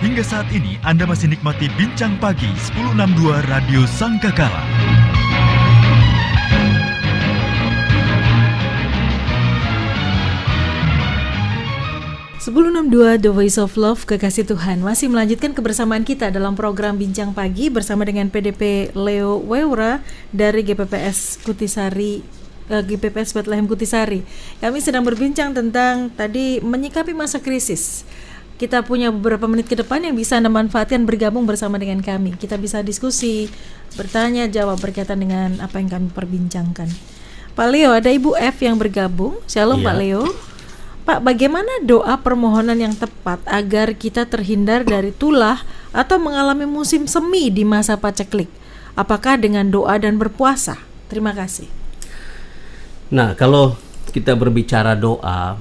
Hingga saat ini Anda masih nikmati Bincang Pagi 1062 Radio Sangkakala. The Voice of Love, Kekasih Tuhan masih melanjutkan kebersamaan kita dalam program Bincang Pagi bersama dengan PDP Leo Weura dari GPPS Bethlehem Kutisari. Kami sedang berbincang tentang tadi menyikapi masa krisis. Kita punya beberapa menit ke depan yang bisa Anda manfaatkan bergabung bersama dengan kami. Kita bisa diskusi, bertanya, jawab berkaitan dengan apa yang kami perbincangkan. Pak Leo, ada Ibu F yang bergabung. Shalom Pak Leo. Pak, bagaimana doa permohonan yang tepat agar kita terhindar dari tulah atau mengalami musim semi di masa paceklik? Apakah dengan doa dan berpuasa? Terima kasih. Nah, kalau kita berbicara doa,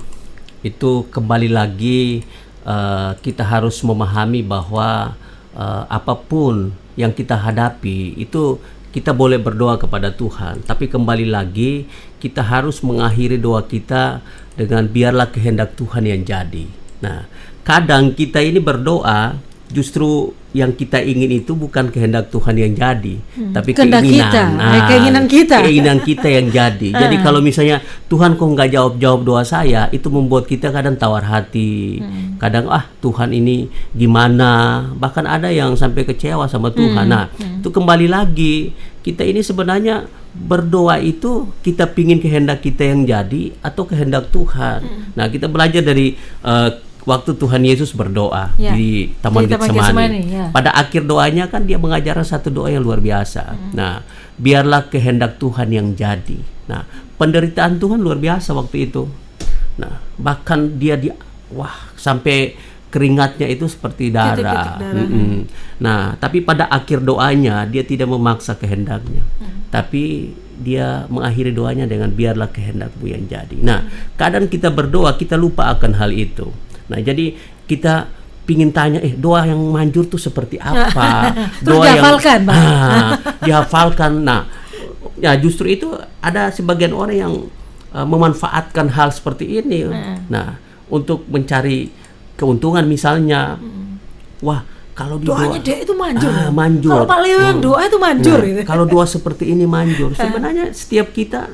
itu kembali lagi kita harus memahami bahwa apapun yang kita hadapi itu kita boleh berdoa kepada Tuhan, tapi kembali lagi kita harus mengakhiri doa kita dengan biarlah kehendak Tuhan yang jadi. Nah, kadang kita ini berdoa justru yang kita ingin itu bukan kehendak Tuhan yang jadi, tapi keinginan kita yang jadi. Jadi kalau misalnya Tuhan kok nggak jawab doa saya, itu membuat kita kadang tawar hati. Kadang Tuhan ini gimana? Bahkan ada yang sampai kecewa sama Tuhan. Nah, itu kembali lagi kita ini sebenarnya berdoa itu kita pingin kehendak kita yang jadi atau kehendak Tuhan. Nah, kita belajar dari waktu Tuhan Yesus berdoa di Taman Getsemani. Pada akhir doanya kan dia mengajarkan satu doa yang luar biasa. Nah, biarlah kehendak Tuhan yang jadi. Nah, penderitaan Tuhan luar biasa waktu itu. Nah, bahkan dia sampai keringatnya itu seperti darah. Nah, tapi pada akhir doanya dia tidak memaksa kehendaknya. Tapi dia mengakhiri doanya dengan biarlah kehendakmu yang jadi. Nah, kadang kita berdoa kita lupa akan hal itu. Nah, jadi kita pingin tanya, doa yang manjur tuh seperti apa? Terus dihafalkan, dihafalkan. Nah, ya justru itu ada sebagian orang yang memanfaatkan hal seperti ini. Nah, untuk mencari keuntungan misalnya. Kalau doanya dia itu manjur. Manjur. Kalau Pak Leo yang doa itu manjur. Kalau doa seperti ini manjur. Sebenarnya setiap kita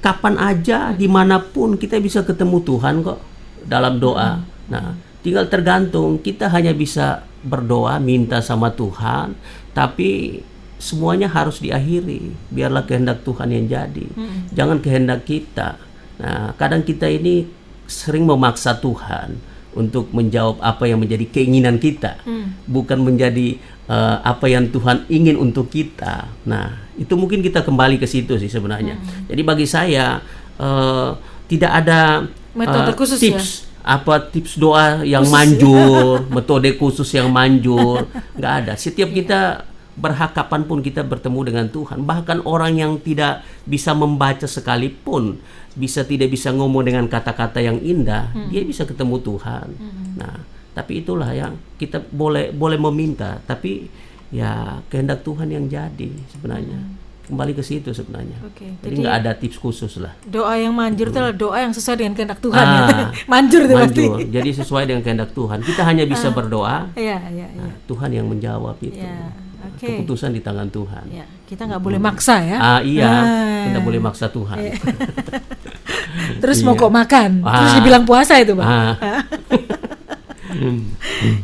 kapan aja, dimanapun kita bisa ketemu Tuhan kok dalam doa. Nah, tinggal tergantung kita hanya bisa berdoa, minta sama Tuhan, tapi semuanya harus diakhiri. Biarlah kehendak Tuhan yang jadi. Jangan kehendak kita. Nah, kadang kita ini sering memaksa Tuhan untuk menjawab apa yang menjadi keinginan kita, bukan menjadi apa yang Tuhan ingin untuk kita. Nah, itu mungkin kita kembali ke situ sih sebenarnya. Jadi bagi saya tidak ada metode khusus tips tips doa yang manjur, metode khusus yang manjur, nggak ada. Setiap kita berhak kapanpun kita bertemu dengan Tuhan. Bahkan orang yang tidak bisa membaca sekalipun, tidak bisa ngomong dengan kata-kata yang indah, dia bisa ketemu Tuhan. Nah, tapi itulah yang kita boleh meminta, tapi ya kehendak Tuhan yang jadi sebenarnya. Kembali ke situ sebenarnya. Jadi nggak ada tips khusus lah. Doa yang manjur itu adalah doa yang sesuai dengan kehendak Tuhan. Manjur itu pasti. Jadi sesuai dengan kehendak Tuhan. Kita hanya bisa berdoa. Nah, Tuhan yang menjawab itu. Keputusan di tangan Tuhan. Kita nggak boleh maksa ya. Kita boleh maksa Tuhan. Terus mau kok makan, terus dibilang puasa itu, Pak.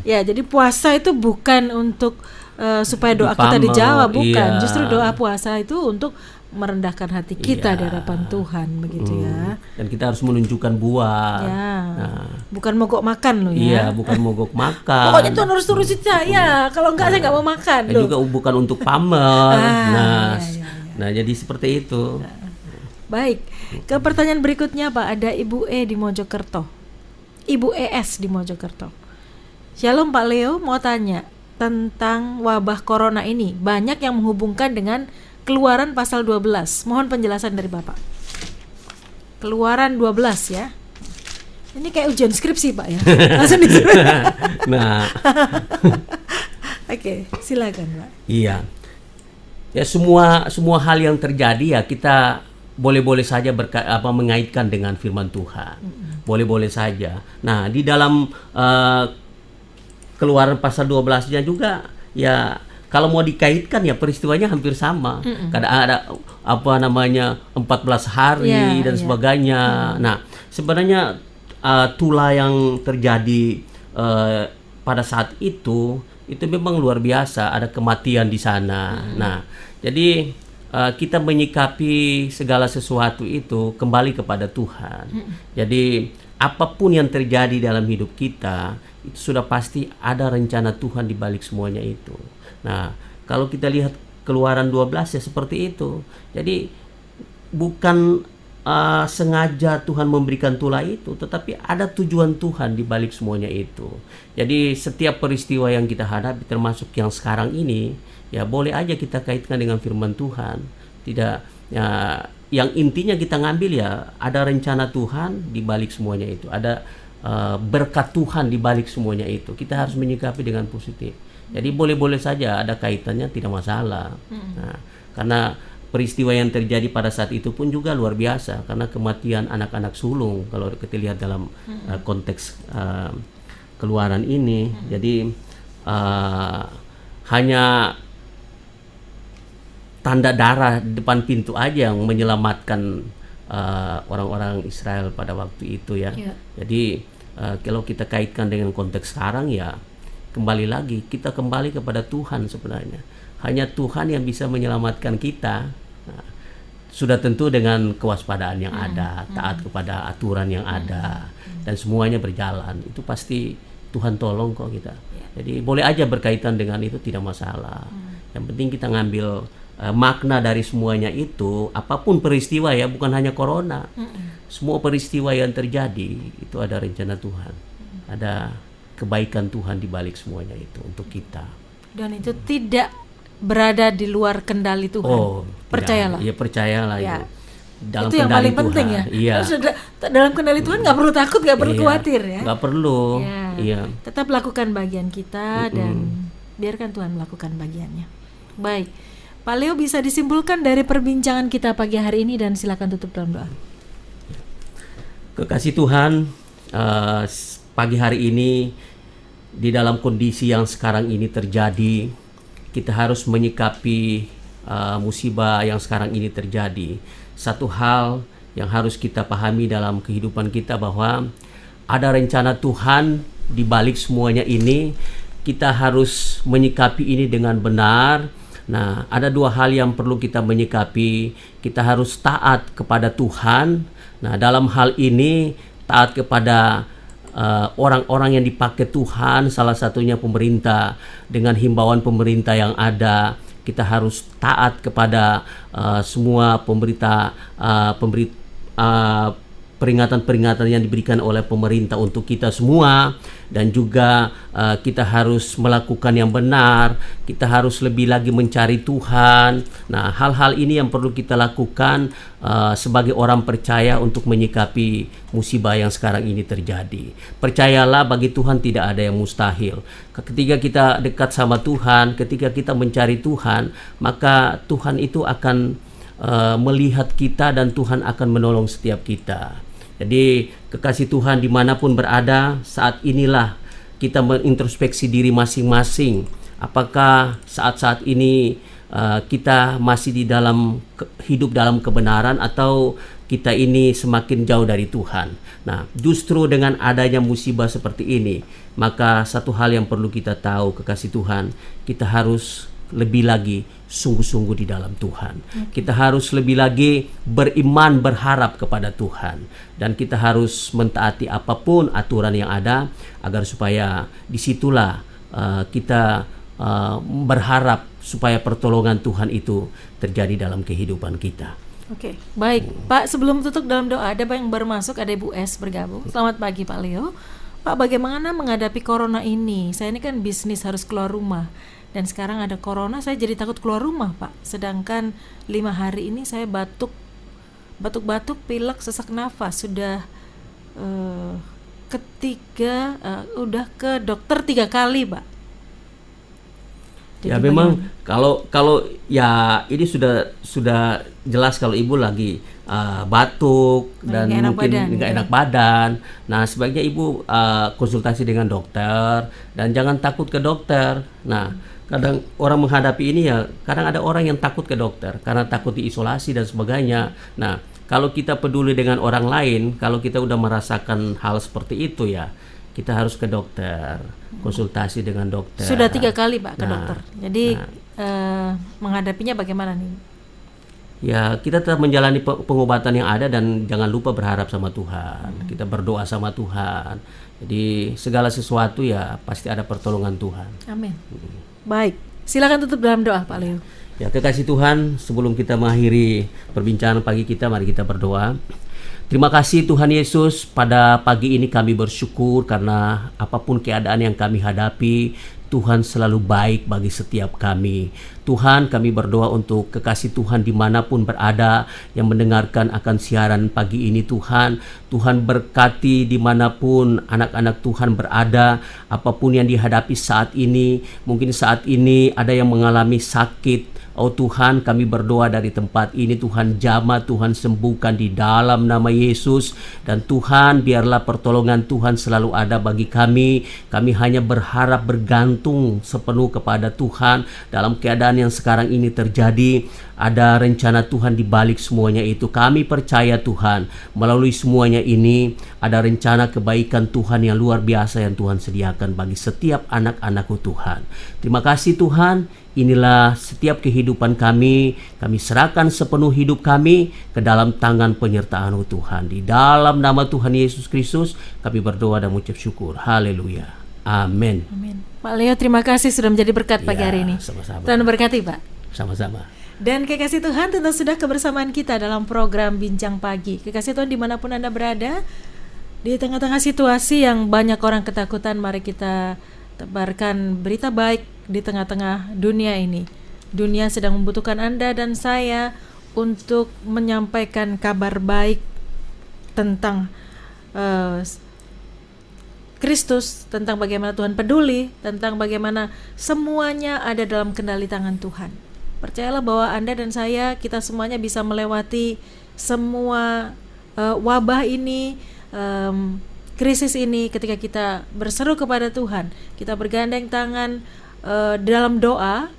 Jadi puasa itu bukan untuk supaya doa kita dijawab, bukan. Justru doa puasa itu untuk merendahkan hati kita di hadapan Tuhan, begitu ya. Dan kita harus menunjukkan buah. Bukan mogok makan loh ya. Bukan mogok makan. Pokoknya Tuhan harus turusin saya. Kalau enggak saya enggak mau makan. Dan juga bukan untuk pamer. Nah, jadi seperti itu. Baik. Ke pertanyaan berikutnya, Pak, ada Ibu E di Mojokerto. Ibu ES di Mojokerto. Shalom Pak Leo, mau tanya tentang wabah corona ini. Banyak yang menghubungkan dengan Keluaran pasal 12. Mohon penjelasan dari Bapak. Keluaran 12 ya. Ini kayak ujian skripsi, Pak ya. Langsung disuruh. Nah. Oke, silakan, Pak. Iya. Ya semua hal yang terjadi ya kita boleh-boleh saja mengaitkan dengan firman Tuhan. Boleh-boleh saja. Nah, di dalam Keluaran pasal 12-nya juga ya kalau mau dikaitkan ya peristiwanya hampir sama. Kadang ada 14 hari dan sebagainya. Nah, sebenarnya tulah yang terjadi pada saat itu memang luar biasa, ada kematian di sana. Nah, jadi kita menyikapi segala sesuatu itu kembali kepada Tuhan. Jadi apapun yang terjadi dalam hidup kita itu sudah pasti ada rencana Tuhan di balik semuanya itu. Nah, kalau kita lihat Keluaran 12 ya seperti itu. Jadi bukan sengaja Tuhan memberikan tulah itu, tetapi ada tujuan Tuhan di balik semuanya itu. Jadi setiap peristiwa yang kita hadapi, termasuk yang sekarang ini, ya boleh aja kita kaitkan dengan firman Tuhan. Tidak, ya, yang intinya kita ngambil ya ada rencana Tuhan di balik semuanya itu. Ada berkat Tuhan di balik semuanya itu. Kita harus menyikapi dengan positif. Jadi boleh-boleh saja ada kaitannya, tidak masalah. Nah, karena peristiwa yang terjadi pada saat itu pun juga luar biasa, karena kematian anak-anak sulung kalau kita lihat dalam konteks Keluaran ini. Jadi hanya tanda darah di depan pintu aja yang menyelamatkan orang-orang Israel pada waktu itu ya. Jadi kalau kita kaitkan dengan konteks sekarang ya kembali lagi kita kembali kepada Tuhan sebenarnya. Hanya Tuhan yang bisa menyelamatkan kita. Nah, sudah tentu dengan kewaspadaan yang ada, taat kepada aturan yang ada, dan semuanya berjalan. Itu pasti Tuhan tolong kok kita. Jadi boleh aja berkaitan dengan itu, tidak masalah. Yang penting kita ngambil makna dari semuanya itu, apapun peristiwa ya, bukan hanya corona. Semua peristiwa yang terjadi itu ada rencana Tuhan. Ada kebaikan Tuhan di balik semuanya itu untuk kita. Dan itu tidak berada di luar kendali Tuhan. Percayalah. Iya, percayalah ya. Dalam itu yang paling Tuhan. Penting ya. Iya. Dalam kendali Tuhan nggak perlu takut, nggak perlu khawatir ya. Nggak perlu. Iya. Tetap lakukan bagian kita dan biarkan Tuhan melakukan bagiannya. Baik, Pak Leo, bisa disimpulkan dari perbincangan kita pagi hari ini dan silakan tutup dalam doa. Kekasih Tuhan, pagi hari ini di dalam kondisi yang sekarang ini terjadi, kita harus menyikapi musibah yang sekarang ini terjadi. Satu hal yang harus kita pahami dalam kehidupan kita bahwa ada rencana Tuhan di balik semuanya ini. Kita harus menyikapi ini dengan benar. Nah, ada dua hal yang perlu kita menyikapi. Kita harus taat kepada Tuhan. Nah, dalam hal ini taat kepada orang-orang yang dipakai Tuhan, salah satunya pemerintah. Dengan himbauan pemerintah yang ada, kita harus taat kepada semua peringatan-peringatan yang diberikan oleh pemerintah untuk kita semua. Dan juga kita harus melakukan yang benar. Kita harus lebih lagi mencari Tuhan. Nah, hal-hal ini yang perlu kita lakukan sebagai orang percaya untuk menyikapi musibah yang sekarang ini terjadi. Percayalah, bagi Tuhan tidak ada yang mustahil. Ketika kita dekat sama Tuhan, ketika kita mencari Tuhan, maka Tuhan itu akan melihat kita dan Tuhan akan menolong setiap kita. Jadi kekasih Tuhan dimanapun berada, saat inilah kita mengintrospeksi diri masing-masing. Apakah saat-saat ini kita masih hidup dalam kebenaran, atau kita ini semakin jauh dari Tuhan? Nah, justru dengan adanya musibah seperti ini, maka satu hal yang perlu kita tahu, kekasih Tuhan, kita harus lebih lagi sungguh-sungguh di dalam Tuhan. Kita harus lebih lagi beriman, berharap kepada Tuhan, dan kita harus mentaati apapun aturan yang ada, agar supaya disitulah kita berharap supaya pertolongan Tuhan itu terjadi dalam kehidupan kita. Oke, baik Pak, sebelum tutup dalam doa, ada yang baru masuk, ada Ibu S bergabung. Selamat pagi Pak Leo. Pak, bagaimana menghadapi corona ini? Saya ini kan bisnis, harus keluar rumah. Dan sekarang ada corona, saya jadi takut keluar rumah Pak. Sedangkan 5 hari ini saya batuk-batuk, pilek, sesak nafas. Sudah udah ke dokter 3 kali Pak. Ya Jadi memang bagaimana? kalau ya ini sudah jelas kalau ibu lagi batuk dan nggak enak mungkin badan, nggak gitu. enak badan. Nah sebaiknya ibu konsultasi dengan dokter dan jangan takut ke dokter. Nah kadang orang menghadapi ini ya kadang ada orang yang takut ke dokter karena takut diisolasi dan sebagainya. Nah kalau kita peduli dengan orang lain, kalau kita udah merasakan hal seperti itu ya kita harus ke dokter, konsultasi dengan dokter. Sudah 3 kali Pak ke Nah, dokter. Jadi menghadapinya bagaimana nih? ya kita tetap menjalani pengobatan yang ada dan jangan lupa berharap sama Tuhan. Kita berdoa sama Tuhan. Jadi segala sesuatu ya pasti ada pertolongan Tuhan. Amin. Baik, silakan tutup dalam doa Pak Leo. Ya kekasih Tuhan, sebelum kita mengakhiri perbincangan pagi kita, mari kita berdoa. Terima kasih Tuhan Yesus, pada pagi ini kami bersyukur karena apapun keadaan yang kami hadapi, Tuhan selalu baik bagi setiap kami. Tuhan, kami berdoa untuk kekasih Tuhan dimanapun berada yang mendengarkan akan siaran pagi ini Tuhan. Tuhan berkati dimanapun anak-anak Tuhan berada, apapun yang dihadapi saat ini. Mungkin saat ini ada yang mengalami sakit. Oh Tuhan, kami berdoa dari tempat ini, Tuhan jamah, Tuhan sembuhkan di dalam nama Yesus. Dan Tuhan, biarlah pertolongan Tuhan selalu ada bagi kami. Kami hanya berharap bergantung sepenuh kepada Tuhan. Dalam keadaan yang sekarang ini terjadi, ada rencana Tuhan di balik semuanya itu. Kami percaya Tuhan, melalui semuanya ini ada rencana kebaikan Tuhan yang luar biasa yang Tuhan sediakan bagi setiap anak-anak-Mu Tuhan. Terima kasih Tuhan. Inilah setiap kehidupan kami serahkan sepenuh hidup kami ke dalam tangan penyertaan-Mu Tuhan. Di dalam nama Tuhan Yesus Kristus kami berdoa dan mengucap syukur. Haleluya. Amin. Amin. Pak Leo, terima kasih sudah menjadi berkat pagi Ya, hari ini. sama-sama. Tuhan berkati Pak. Sama-sama. Dan kekasih Tuhan, tentu sudah kebersamaan kita dalam program Bincang Pagi. Kekasih Tuhan dimanapun Anda berada, di tengah-tengah situasi yang banyak orang ketakutan, mari kita tebarkan berita baik di tengah-tengah dunia ini. Dunia sedang membutuhkan Anda dan saya untuk menyampaikan kabar baik tentang Kristus, tentang bagaimana Tuhan peduli, tentang bagaimana semuanya ada dalam kendali tangan Tuhan. Percayalah bahwa Anda dan saya, kita semuanya bisa melewati semua wabah ini, krisis ini ketika kita berseru kepada Tuhan, kita bergandeng tangan dalam doa,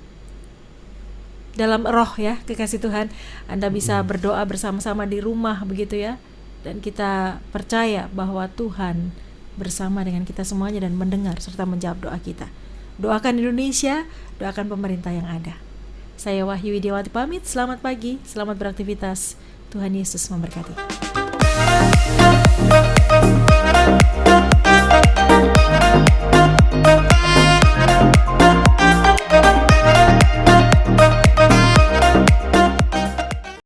dalam roh ya, kekasih Tuhan. Anda bisa berdoa bersama-sama di rumah begitu ya, dan kita percaya bahwa Tuhan bersama dengan kita semuanya dan mendengar serta menjawab doa kita. Doakan Indonesia, doakan pemerintah yang ada. Saya Wahyu Widiawati pamit, selamat pagi, selamat beraktivitas. Tuhan Yesus memberkati.